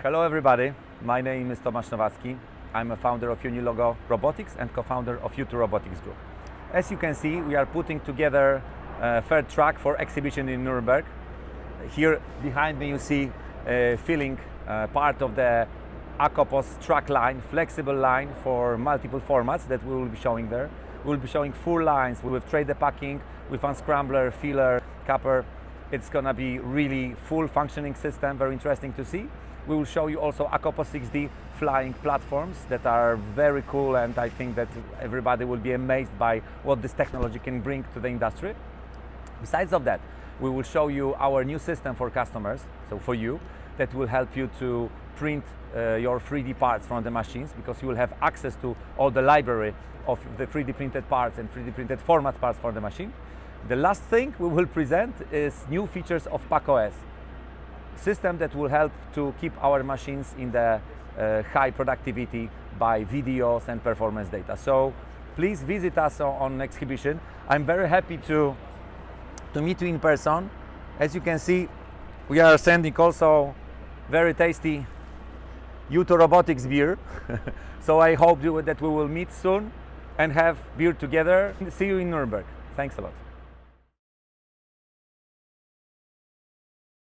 Hello everybody, my name is Tomasz Nowacki. I'm a founder of Unilogo Robotics and co-founder of U2 Robotics Group. As you can see, we are putting together a third track for exhibition in Nuremberg. Here behind me you see filling part of the Acopos track line, flexible line for multiple formats that we will be showing there. We will be showing full lines with tray packing, with unscrambler, filler, capper. It's gonna be really full functioning system, very interesting to see. We will show you also Acopos 6D flying platforms that are very cool, and I think that everybody will be amazed by what this technology can bring to the industry. Besides of that, we will show you our new system for customers, so for you, that will help you to print your 3D parts from the machines, because you will have access to all the library of the 3D printed parts and 3D printed format parts for the machine. The last thing we will present is new features of PackOS, system that will help to keep our machines in the high productivity by videos and performance data. So please visit us on exhibition. I'm very happy to meet you in person. As you can see, we are sending also very tasty U2 Robotics beer. So I hope that we will meet soon and have beer together. See you in Nuremberg. Thanks a lot.